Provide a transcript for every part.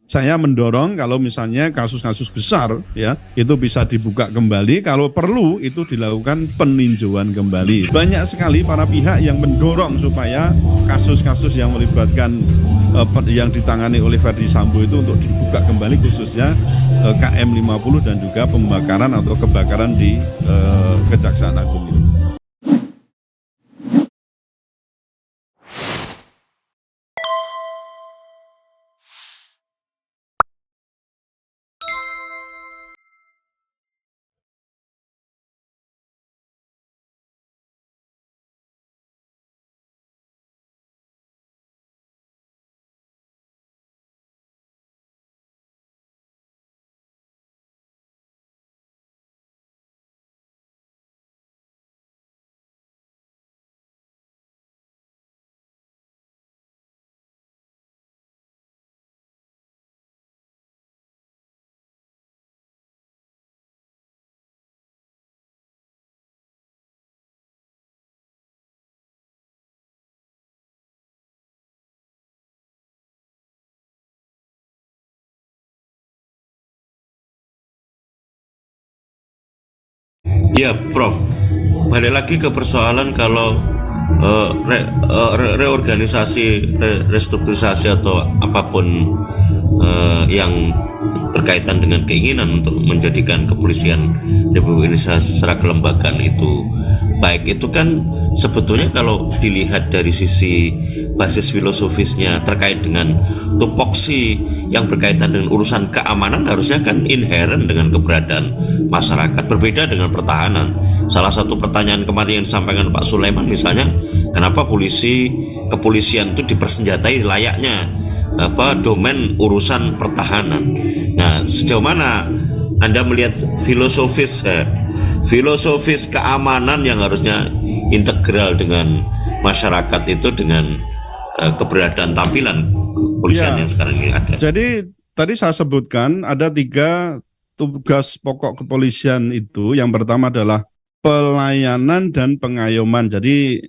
saya mendorong kalau misalnya kasus-kasus besar ya itu bisa dibuka kembali, kalau perlu itu dilakukan peninjauan kembali. Banyak sekali para pihak yang mendorong supaya kasus-kasus yang melibatkan yang ditangani oleh Verdi Sambo itu untuk dibuka kembali, khususnya KM 50 dan juga pembakaran atau kebakaran di Kejaksaan Agung itu. Ya, Prof. Balik lagi ke persoalan kalau reorganisasi, restrukturisasi atau apapun yang berkaitan dengan keinginan untuk menjadikan kepolisian Republik Indonesia secara kelembagaan itu baik, itu kan sebetulnya kalau dilihat dari sisi basis filosofisnya terkait dengan tupoksi yang berkaitan dengan urusan keamanan, harusnya kan inherent dengan keberadaan masyarakat, berbeda dengan pertahanan. Salah satu pertanyaan kemarin yang disampaikan Pak Sulaiman misalnya, kenapa kepolisian itu dipersenjatai layaknya domain urusan pertahanan. Nah, sejauh mana Anda melihat filosofis keamanan yang harusnya integral dengan masyarakat itu dengan keberadaan tampilan kepolisian yang sekarang ini ada? Jadi tadi saya sebutkan ada 3 tugas pokok kepolisian itu. Yang pertama adalah pelayanan dan pengayoman. Jadi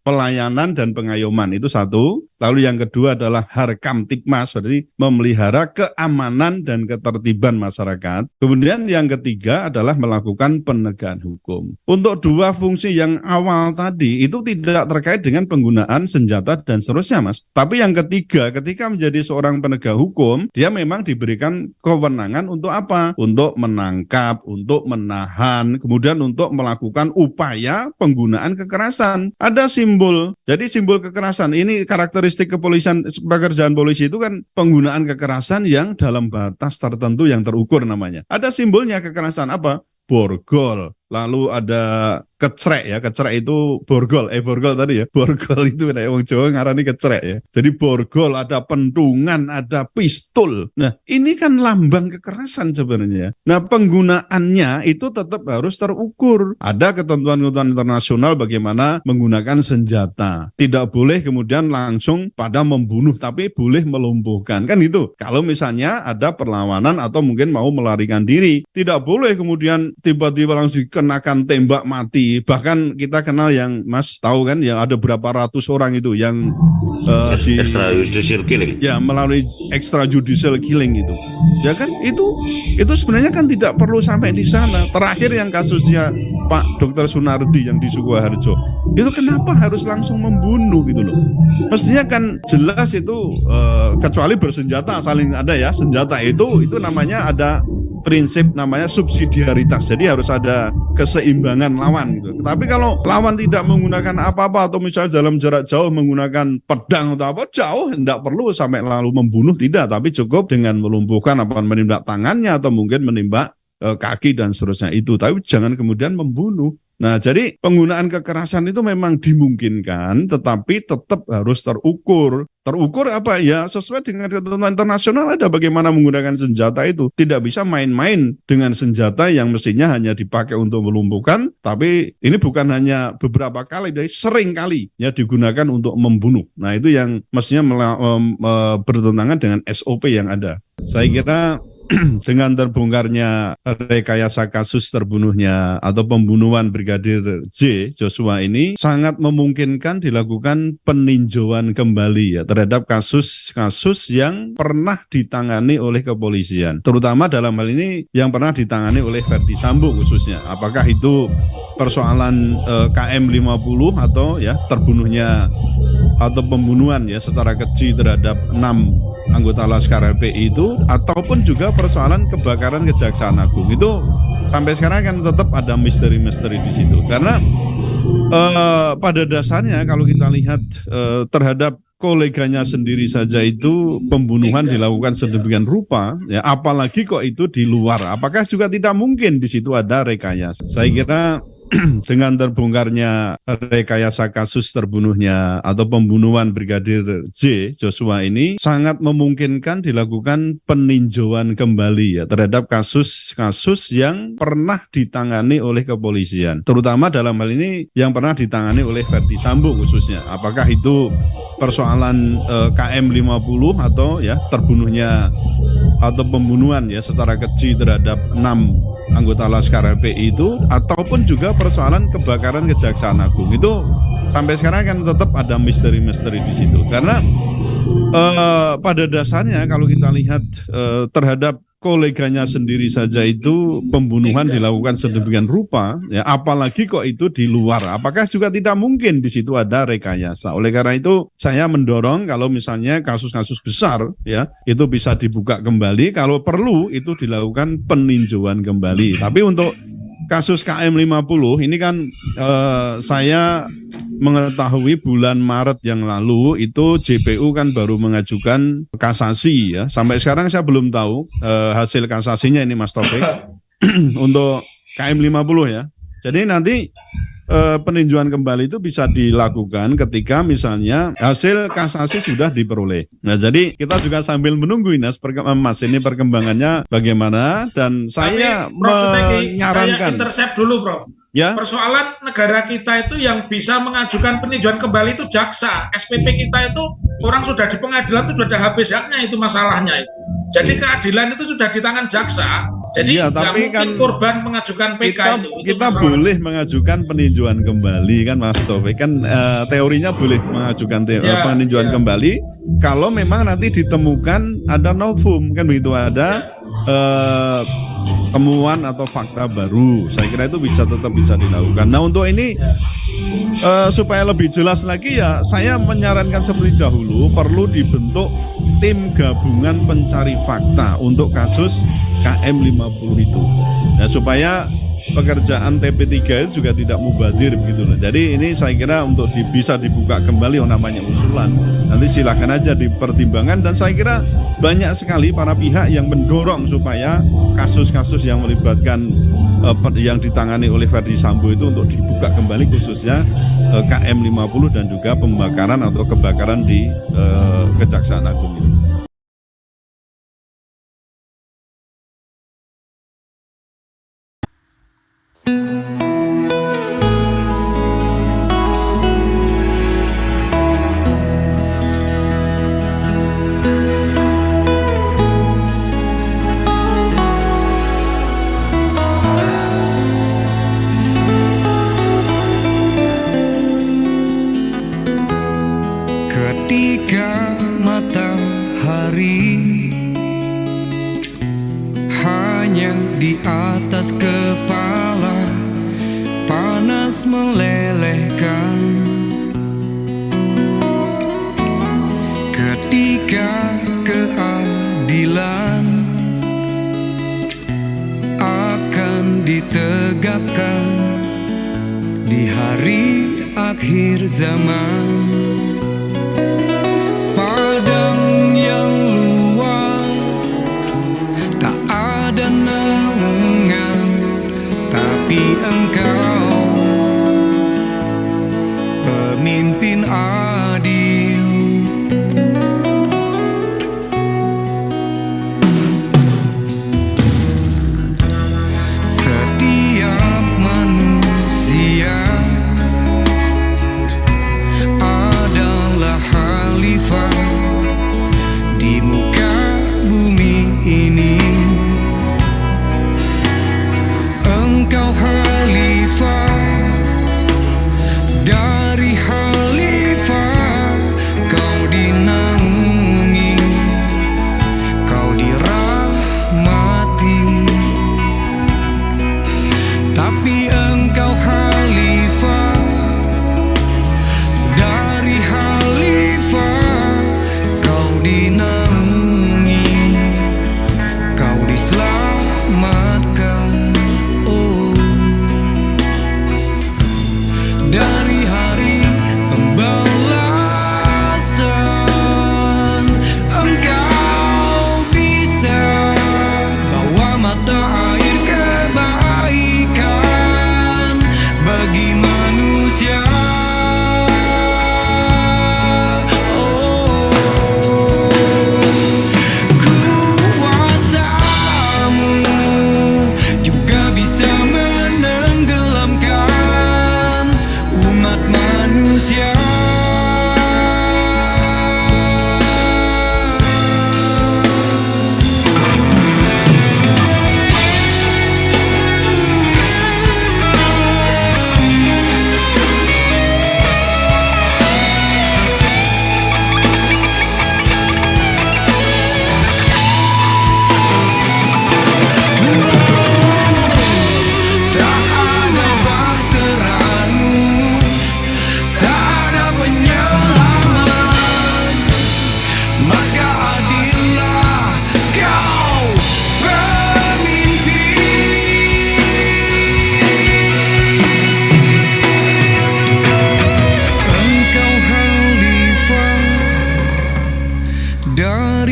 pelayanan dan pengayoman itu satu. Lalu yang kedua adalah Harkamtipmas, berarti memelihara keamanan dan ketertiban masyarakat. Kemudian yang ketiga adalah melakukan penegakan hukum. Untuk 2 fungsi yang awal tadi itu tidak terkait dengan penggunaan senjata dan seterusnya, Mas. Tapi yang ketiga, ketika menjadi seorang penegak hukum, dia memang diberikan kewenangan untuk apa? Untuk menangkap, untuk menahan, kemudian untuk melakukan upaya penggunaan kekerasan. Ada simbol. Jadi simbol kekerasan ini karakteristik kepolisian, pekerjaan polisi itu kan penggunaan kekerasan yang dalam batas tertentu yang terukur namanya. Ada simbolnya kekerasan apa? Borgol. Lalu ada kecrek ya, kecrek itu borgol tadi ya, borgol itu kayak wong Jawa ngarani kecrek ya. Jadi borgol, ada pentungan, ada pistol. Nah ini kan lambang kekerasan sebenarnya. Nah penggunaannya itu tetap harus terukur. Ada ketentuan-ketentuan internasional bagaimana menggunakan senjata. Tidak boleh kemudian langsung pada membunuh, tapi boleh melumpuhkan, kan itu. Kalau misalnya ada perlawanan atau mungkin mau melarikan diri, tidak boleh kemudian tiba-tiba langsung dikenakan tembak mati. Bahkan kita kenal yang Mas tahu kan, yang ada berapa ratus orang itu yang extrajudicial killing. Ya, melalui extrajudicial killing itu. Ya kan itu sebenarnya kan tidak perlu sampai di sana. Terakhir yang kasusnya Pak Dr. Sunardi yang di Sukoharjo. Itu kenapa harus langsung membunuh gitu loh. Mestinya kan jelas itu kecuali bersenjata saling ada ya. Senjata itu namanya ada prinsip namanya subsidiaritas. Jadi harus ada keseimbangan lawan gitu. Tapi kalau lawan tidak menggunakan apa-apa atau misalnya dalam jarak jauh menggunakan pedang atau apa, jauh tidak perlu sampai lalu membunuh, tidak, tapi cukup dengan melumpuhkan apa menimba tangannya atau mungkin menimba kaki dan seterusnya itu. Tapi jangan kemudian membunuh. Nah, jadi penggunaan kekerasan itu memang dimungkinkan, tetapi tetap harus terukur. Terukur apa ya? Sesuai dengan ketentuan internasional ada bagaimana menggunakan senjata itu. Tidak bisa main-main dengan senjata yang mestinya hanya dipakai untuk melumpuhkan, tapi ini bukan hanya beberapa kali, tapi sering kali ya digunakan untuk membunuh. Nah, itu yang mestinya bertentangan dengan SOP yang ada. Saya kira dengan terbongkarnya rekayasa kasus terbunuhnya atau pembunuhan Brigadir J Joshua ini sangat memungkinkan dilakukan peninjauan kembali ya terhadap kasus-kasus yang pernah ditangani oleh kepolisian, terutama dalam hal ini yang pernah ditangani oleh Verdi Sambo khususnya. Apakah itu persoalan KM 50 atau ya terbunuhnya atau pembunuhan ya secara keji terhadap 6 anggota Laskar FPI itu, ataupun juga persoalan kebakaran Kejaksaan Agung itu sampai sekarang kan tetap ada misteri-misteri di situ. Karena pada dasarnya kalau kita lihat terhadap koleganya sendiri saja itu pembunuhan dilakukan sedemikian rupa, ya apalagi kok itu di luar. Apakah juga tidak mungkin di situ ada rekayasa? Saya kira dengan terbongkarnya rekayasa kasus terbunuhnya atau pembunuhan Brigadir J Joshua ini sangat memungkinkan dilakukan peninjauan kembali ya terhadap kasus-kasus yang pernah ditangani oleh kepolisian, terutama dalam hal ini yang pernah ditangani oleh Verdi Sambo khususnya. Apakah itu persoalan KM 50 atau ya terbunuhnya atau pembunuhan ya secara keji terhadap 6 anggota Laskar FPI itu, ataupun juga persoalan kebakaran Kejaksaan Agung itu sampai sekarang kan tetap ada misteri-misteri di situ. Karena pada dasarnya kalau kita lihat terhadap koleganya sendiri saja itu pembunuhan dilakukan sedemikian rupa, ya apalagi kok itu di luar. Apakah juga tidak mungkin di situ ada rekayasa? Oleh karena itu saya mendorong kalau misalnya kasus-kasus besar ya itu bisa dibuka kembali, kalau perlu itu dilakukan peninjauan kembali. Tapi untuk kasus KM 50 ini kan saya mengetahui bulan Maret yang lalu itu JPU kan baru mengajukan kasasi ya. Sampai sekarang saya belum tahu hasil kasasinya ini Mas Taufik untuk KM 50 ya. Jadi nanti peninjauan kembali itu bisa dilakukan ketika misalnya hasil kasasi sudah diperoleh. Nah, jadi kita juga sambil menunggu ini Mas ini perkembangannya bagaimana, dan saya menyarankan. Saya intercept dulu, Prof. Ya. Persoalan negara kita itu yang bisa mengajukan peninjauan kembali itu jaksa. SPP kita itu orang sudah di pengadilan itu sudah habis haknya, itu masalahnya itu. Jadi keadilan itu sudah di tangan jaksa. Jadi ya, nggak mungkin kan korban mengajukan PK kita boleh mengajukan peninjauan kembali kan Mas Taufik, kan teorinya boleh mengajukan peninjauan kembali kalau memang nanti ditemukan ada novum kan begitu, ada temuan atau fakta baru. Saya kira itu tetap bisa dilakukan. Nah, untuk ini supaya lebih jelas lagi ya saya menyarankan seperti dahulu perlu dibentuk tim gabungan pencari fakta untuk kasus KM 50 itu. Nah, supaya pekerjaan TP3 itu juga tidak mubadir begitu loh. Jadi ini saya kira untuk bisa dibuka kembali namanya usulan. Nanti silakan aja dipertimbangkan, dan saya kira banyak sekali para pihak yang mendorong supaya kasus-kasus yang melibatkan yang ditangani oleh Verdi Sambo itu untuk dibuka kembali, khususnya KM 50 dan juga pembakaran atau kebakaran di Kejaksaan Agung itu. Ketika matahari hanya di atas kepala panas melelehkan, ketika keadilan akan ditegakkan di hari akhir zaman. Padang yang luas tak ada naungan, tapi engkau pemimpin adil. Setiap manusia ada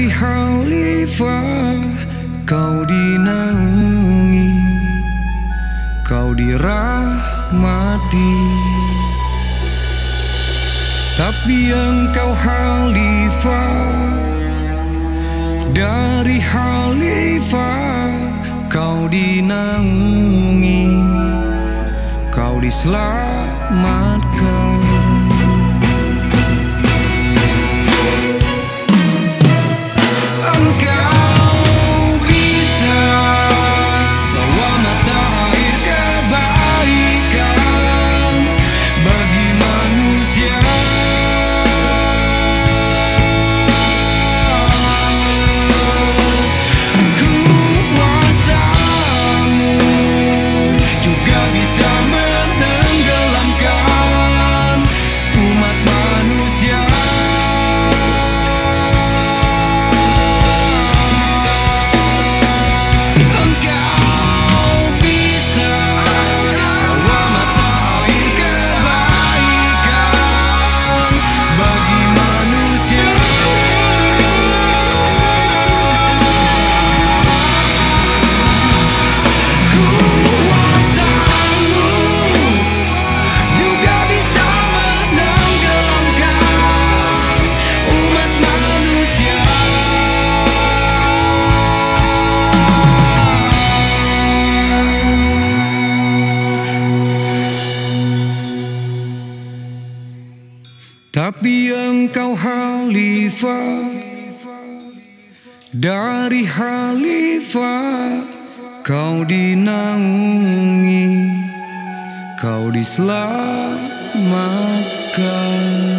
Dari khalifah kau dinaungi, kau dirahmati. Tapi engkau khalifah, dari khalifah kau dinaungi, kau diselamatkan. Engkau bisa bawa mata air kebaikan bagi manusia. Kuasamu juga bisa menenggelamkan umat manusia. Engkau bisa bawa mata air kebaikan bagi manusia. Kuasamu juga bisa menenggelamkan umat manusia. Tapi engkau khalifah, dari khalifah kau dinaungi, kau diselamatkan.